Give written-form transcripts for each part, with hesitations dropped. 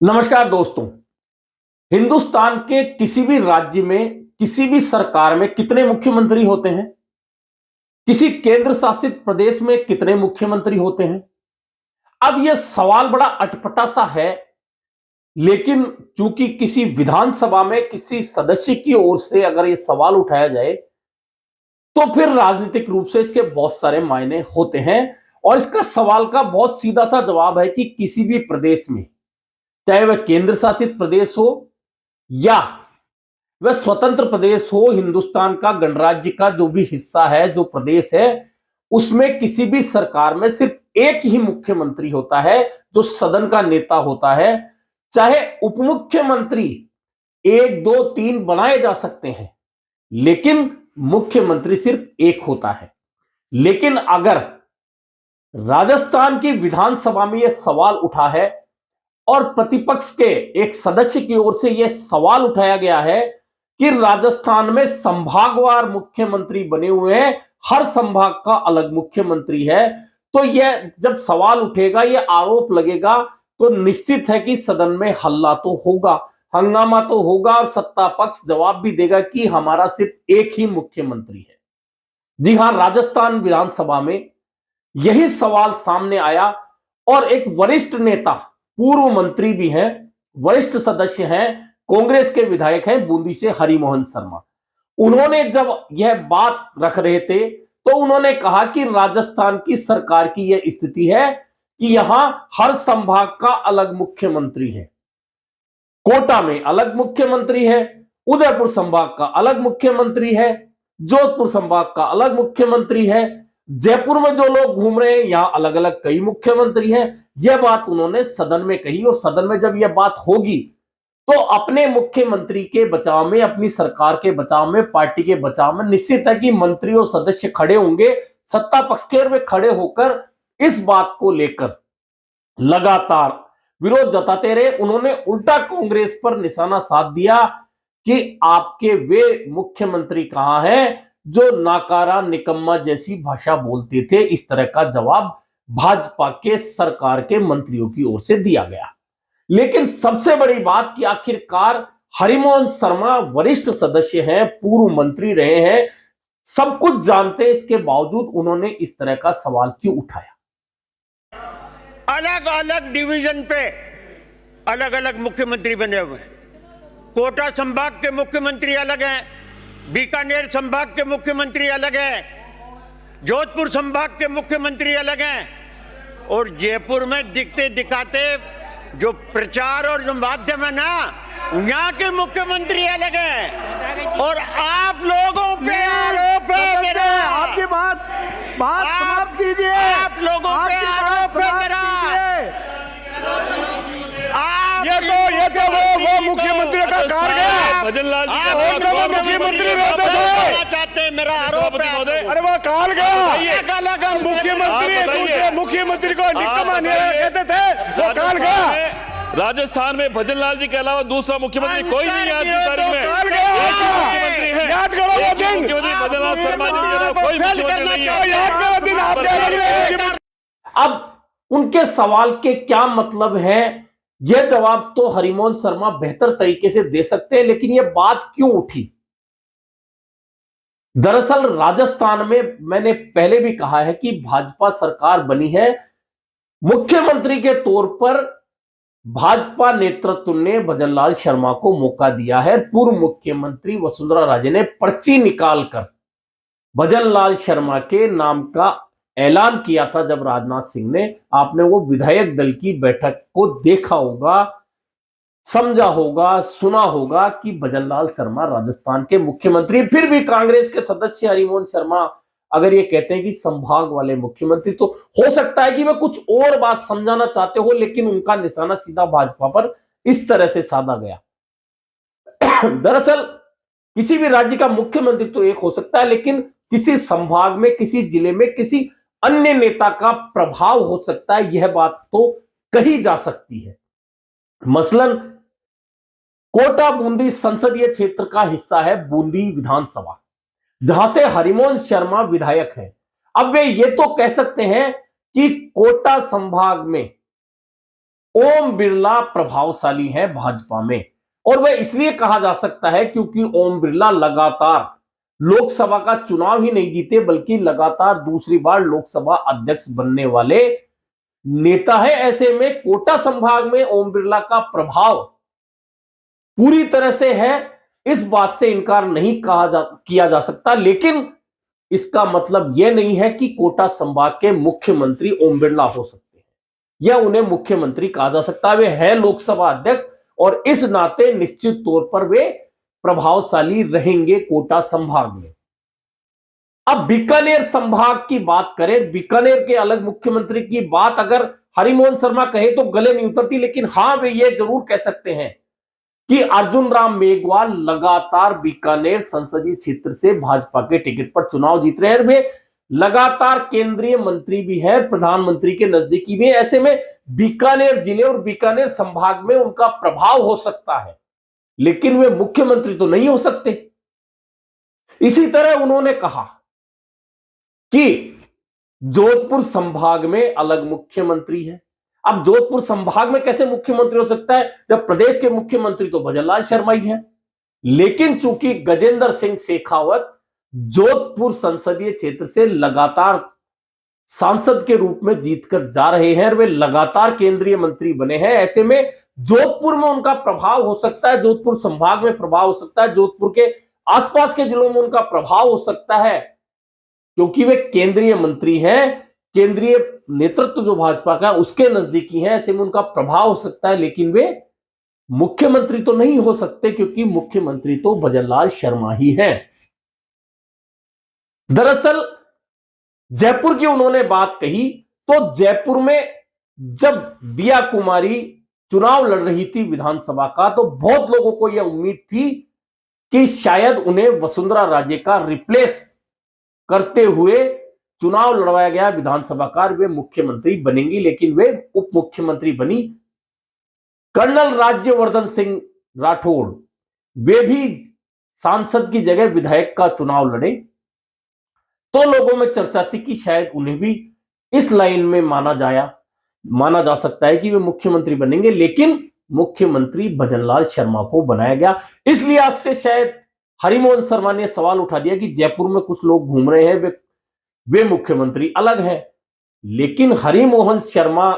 नमस्कार दोस्तों। हिंदुस्तान के किसी भी राज्य में किसी भी सरकार में कितने मुख्यमंत्री होते हैं? किसी केंद्र शासित प्रदेश में कितने मुख्यमंत्री होते हैं? अब यह सवाल बड़ा अटपटा सा है, लेकिन चूंकि किसी विधानसभा में किसी सदस्य की ओर से अगर यह सवाल उठाया जाए तो फिर राजनीतिक रूप से इसके बहुत सारे मायने होते हैं। और इसका सवाल का बहुत सीधा सा जवाब है कि किसी भी प्रदेश में, चाहे वह केंद्र शासित प्रदेश हो या वह स्वतंत्र प्रदेश हो, हिंदुस्तान का गणराज्य का जो भी हिस्सा है, जो प्रदेश है, उसमें किसी भी सरकार में सिर्फ एक ही मुख्यमंत्री होता है जो सदन का नेता होता है। चाहे उप मुख्यमंत्री एक दो तीन बनाए जा सकते हैं, लेकिन मुख्यमंत्री सिर्फ एक होता है। लेकिन अगर राजस्थान की विधानसभा में यह सवाल उठा है और प्रतिपक्ष के एक सदस्य की ओर से यह सवाल उठाया गया है कि राजस्थान में संभागवार मुख्यमंत्री बने हुए हैं, हर संभाग का अलग मुख्यमंत्री है, तो यह जब सवाल उठेगा, यह आरोप लगेगा, तो निश्चित है कि सदन में हल्ला तो होगा, हंगामा तो होगा और सत्ता पक्ष जवाब भी देगा कि हमारा सिर्फ एक ही मुख्यमंत्री है। जी हां, राजस्थान विधानसभा में यही सवाल सामने आया और एक वरिष्ठ नेता, पूर्व मंत्री भी हैं, वरिष्ठ सदस्य हैं, कांग्रेस के विधायक हैं बूंदी से हरिमोहन शर्मा। उन्होंने जब यह बात रख रहे थे तो उन्होंने कहा कि राजस्थान की सरकार की यह स्थिति है कि यहां हर संभाग का अलग मुख्यमंत्री है। कोटा में अलग मुख्यमंत्री है, उदयपुर संभाग का अलग मुख्यमंत्री है, जोधपुर संभाग का अलग मुख्यमंत्री है, जयपुर में जो लोग घूम रहे हैं यहां अलग अलग कई मुख्यमंत्री हैं। यह बात उन्होंने सदन में कही और सदन में जब यह बात होगी तो अपने मुख्यमंत्री के बचाव में, अपनी सरकार के बचाव में, पार्टी के बचाव में निश्चित है कि मंत्री और सदस्य खड़े होंगे, सत्ता पक्ष के में खड़े होकर इस बात को लेकर लगातार विरोध जताते रहे। उन्होंने उल्टा कांग्रेस पर निशाना साध दिया कि आपके वे मुख्यमंत्री कहां हैं जो नाकारा निकम्मा जैसी भाषा बोलते थे। इस तरह का जवाब भाजपा के सरकार के मंत्रियों की ओर से दिया गया। लेकिन सबसे बड़ी बात कि आखिरकार हरिमोहन शर्मा वरिष्ठ सदस्य हैं, पूर्व मंत्री रहे हैं, सब कुछ जानते हैं, इसके बावजूद उन्होंने इस तरह का सवाल क्यों उठाया? अलग अलग डिवीजन पे अलग अलग मुख्यमंत्री बने हुए हैं। कोटा संभाग के मुख्यमंत्री अलग हैं, बीकानेर संभाग के मुख्यमंत्री अलग हैं, जोधपुर संभाग के मुख्यमंत्री अलग हैं और जयपुर में दिखते दिखाते जो प्रचार और जो माध्यम है ना, यहाँ के मुख्यमंत्री अलग हैं। और आप लोगों पे आरोप है मेरा, आपकी बात समाप्त कीजिए। आप लोगों पे आरोप है मेरा। ये तो वो मुख्यमंत्री का कार गया। भजनलाल जी वो मुख्यमंत्री रहते थे, चाहते हैं मेरा आरोप है। अरे वो काल गया। अलग अलग मुख्यमंत्री दूसरे मुख्यमंत्री को निकम्मा कहते थे, वो काल गया। राजस्थान में भजनलाल जी के अलावा दूसरा मुख्यमंत्री कोई नहीं है आज की तारीख में। काल गया। मुख्यमंत्री है, याद करो वो दिन। मुख्यमंत्री भजनलाल शर्मा जी के अलावा कोई मुख्यमंत्री नहीं है। याद करो दिन आपने। अब उनके सवाल के क्या मतलब है, यह जवाब तो हरिमोहन शर्मा बेहतर तरीके से दे सकते हैं, लेकिन यह बात क्यों उठी? दरअसल राजस्थान में मैंने पहले भी कहा है कि भाजपा सरकार बनी है, मुख्यमंत्री के तौर पर भाजपा नेतृत्व ने भजनलाल शर्मा को मौका दिया है। पूर्व मुख्यमंत्री वसुंधरा राजे ने पर्ची निकालकर भजनलाल शर्मा के नाम का ऐलान किया था। जब राजनाथ सिंह ने, आपने वो विधायक दल की बैठक को देखा होगा, समझा होगा, सुना होगा कि भजनलाल शर्मा राजस्थान के मुख्यमंत्री। फिर भी कांग्रेस के सदस्य हरिमोहन शर्मा अगर ये कहते हैं कि संभाग वाले मुख्यमंत्री, तो हो सकता है कि वे कुछ और बात समझाना चाहते हो, लेकिन उनका निशाना सीधा भाजपा पर इस तरह से साधा गया। दरअसल किसी भी राज्य का मुख्यमंत्री तो एक हो सकता है, लेकिन किसी संभाग में, किसी जिले में किसी अन्य नेता का प्रभाव हो सकता है, यह बात तो कही जा सकती है। मसलन कोटा बूंदी संसदीय क्षेत्र का हिस्सा है बूंदी विधानसभा, जहां से हरिमोहन शर्मा विधायक हैं। अब वे ये तो कह सकते हैं कि कोटा संभाग में ओम बिरला प्रभावशाली है भाजपा में, और वह इसलिए कहा जा सकता है क्योंकि ओम बिरला लगातार लोकसभा का चुनाव ही नहीं जीते बल्कि लगातार दूसरी बार लोकसभा अध्यक्ष बनने वाले नेता है। ऐसे में कोटा संभाग में ओम बिरला का प्रभाव पूरी तरह से है, इस बात से इनकार नहीं किया जा सकता, लेकिन इसका मतलब यह नहीं है कि कोटा संभाग के मुख्यमंत्री ओम बिरला हो सकते हैं या उन्हें मुख्यमंत्री कहा जा सकता है। वे है लोकसभा अध्यक्ष और इस नाते निश्चित तौर पर वे प्रभावशाली रहेंगे कोटा संभाग में। अब बीकानेर संभाग की बात करें, बीकानेर के अलग मुख्यमंत्री की बात अगर हरिमोहन शर्मा कहे तो गले नहीं उतरती, लेकिन हां वे ये जरूर कह सकते हैं कि अर्जुन राम मेघवाल लगातार बीकानेर संसदीय क्षेत्र से भाजपा के टिकट पर चुनाव जीत रहे हैं। वे लगातार केंद्रीय मंत्री भी है, प्रधानमंत्री के नजदीकी भी है। ऐसे में बीकानेर जिले और बीकानेर संभाग में उनका प्रभाव हो सकता है, लेकिन वे मुख्यमंत्री तो नहीं हो सकते। इसी तरह उन्होंने कहा कि जोधपुर संभाग में अलग मुख्यमंत्री है। अब जोधपुर संभाग में कैसे मुख्यमंत्री हो सकता है जब प्रदेश के मुख्यमंत्री तो भजनलाल शर्मा ही हैं, लेकिन चूंकि गजेंद्र सिंह शेखावत जोधपुर संसदीय क्षेत्र से लगातार सांसद के रूप में जीतकर जा रहे हैं और वे लगातार केंद्रीय मंत्री बने हैं, ऐसे में जोधपुर में उनका प्रभाव हो सकता है, जोधपुर संभाग में प्रभाव हो सकता है, जोधपुर के आसपास के जिलों में उनका प्रभाव हो सकता है क्योंकि वे केंद्रीय मंत्री हैं, केंद्रीय नेतृत्व जो भाजपा का उसके नजदीकी है। ऐसे में उनका प्रभाव हो सकता है, लेकिन वे मुख्यमंत्री तो नहीं हो सकते क्योंकि मुख्यमंत्री तो भजनलाल शर्मा ही है। दरअसल जयपुर की उन्होंने बात कही तो जयपुर में जब दिया कुमारी चुनाव लड़ रही थी विधानसभा का तो बहुत लोगों को यह उम्मीद थी कि शायद उन्हें वसुंधरा राजे का रिप्लेस करते हुए चुनाव लड़वाया गया विधानसभा का, वे मुख्यमंत्री बनेंगी, लेकिन वे उप मुख्यमंत्री बनी। कर्नल राज्यवर्धन सिंह राठौड़ वे भी सांसद की जगह विधायक का चुनाव लड़े तो लोगों में चर्चा थी कि शायद उन्हें भी इस लाइन में माना जा सकता है कि वे मुख्यमंत्री बनेंगे, लेकिन मुख्यमंत्री भजनलाल शर्मा को बनाया गया। इसलिए आज से शायद हरिमोहन शर्मा ने सवाल उठा दिया कि जयपुर में कुछ लोग घूम रहे हैं, वे मुख्यमंत्री अलग हैं, लेकिन हरिमोहन शर्मा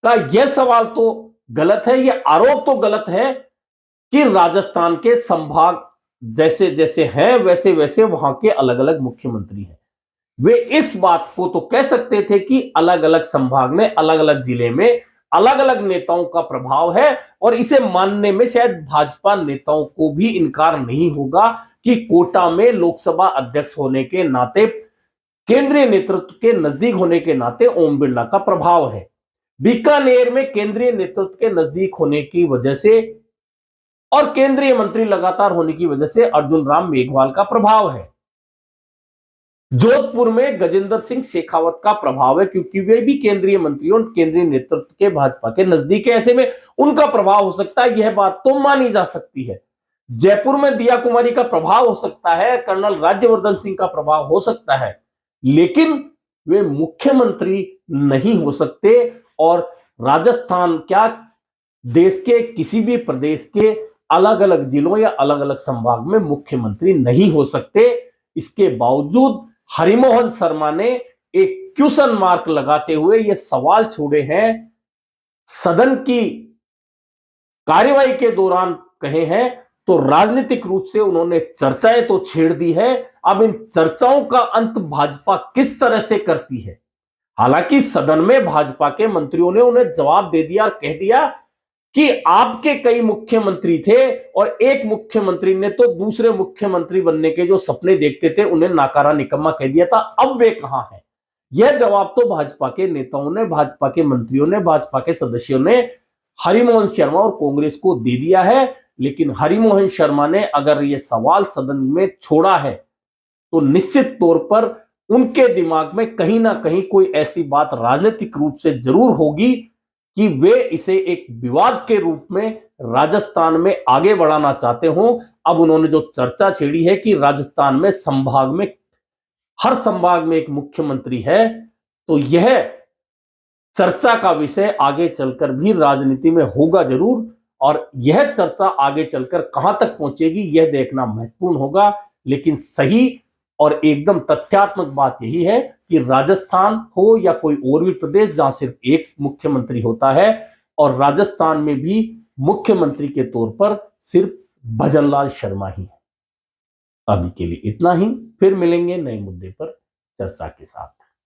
का यह सवाल तो गलत है, यह आरोप तो गलत है कि राजस्थान के संभाग जैसे जैसे हैं वैसे वैसे वहां के अलग अलग मुख्यमंत्री हैं। वे इस बात को तो कह सकते थे कि अलग अलग संभाग में अलग अलग जिले में अलग अलग नेताओं का प्रभाव है और इसे मानने में शायद भाजपा नेताओं को भी इनकार नहीं होगा कि कोटा में लोकसभा अध्यक्ष होने के नाते, केंद्रीय नेतृत्व के नजदीक होने के नाते ओम बिरला का प्रभाव है। बीकानेर में केंद्रीय नेतृत्व के नजदीक होने की वजह से और केंद्रीय मंत्री लगातार होने की वजह से अर्जुन राम मेघवाल का प्रभाव है। जोधपुर में गजेंद्र सिंह शेखावत का प्रभाव है क्योंकि वे भी केंद्रीय मंत्री और केंद्रीय नेतृत्व के भाजपा के नजदीक है, ऐसे में उनका प्रभाव हो सकता है, यह बात तो मानी जा सकती है। जयपुर में दिया कुमारी का प्रभाव हो सकता है, कर्नल राज्यवर्धन सिंह का प्रभाव हो सकता है, लेकिन वे मुख्यमंत्री नहीं हो सकते। और राजस्थान क्या देश के किसी भी प्रदेश के अलग अलग जिलों या अलग अलग संभाग में मुख्यमंत्री नहीं हो सकते। इसके बावजूद हरिमोहन शर्मा ने एक क्वेश्चन मार्क लगाते हुए यह सवाल छोड़े हैं, सदन की कार्यवाही के दौरान कहे हैं, तो राजनीतिक रूप से उन्होंने चर्चाएं तो छेड़ दी है। अब इन चर्चाओं का अंत भाजपा किस तरह से करती है? हालांकि सदन में भाजपा के मंत्रियों ने उन्हें जवाब दे दिया और कह दिया कि आपके कई मुख्यमंत्री थे और एक मुख्यमंत्री ने तो दूसरे मुख्यमंत्री बनने के जो सपने देखते थे उन्हें नाकारा निकम्मा कह दिया था, अब वे कहां हैं? यह जवाब तो भाजपा के नेताओं ने, भाजपा के मंत्रियों ने, भाजपा के सदस्यों ने हरिमोहन शर्मा और कांग्रेस को दे दिया है। लेकिन हरिमोहन शर्मा ने अगर यह सवाल सदन में छोड़ा है तो निश्चित तौर पर उनके दिमाग में कहीं ना कहीं कोई ऐसी बात राजनीतिक रूप से जरूर होगी कि वे इसे एक विवाद के रूप में राजस्थान में आगे बढ़ाना चाहते हो। अब उन्होंने जो चर्चा छेड़ी है कि राजस्थान में संभाग में हर संभाग में एक मुख्यमंत्री है, तो यह चर्चा का विषय आगे चलकर भी राजनीति में होगा जरूर, और यह चर्चा आगे चलकर कहां तक पहुंचेगी यह देखना महत्वपूर्ण होगा। लेकिन सही और एकदम तथ्यात्मक बात यही है कि राजस्थान हो या कोई और भी प्रदेश जहां सिर्फ एक मुख्यमंत्री होता है, और राजस्थान में भी मुख्यमंत्री के तौर पर सिर्फ भजनलाल शर्मा ही है। अभी के लिए इतना ही, फिर मिलेंगे नए मुद्दे पर चर्चा के साथ।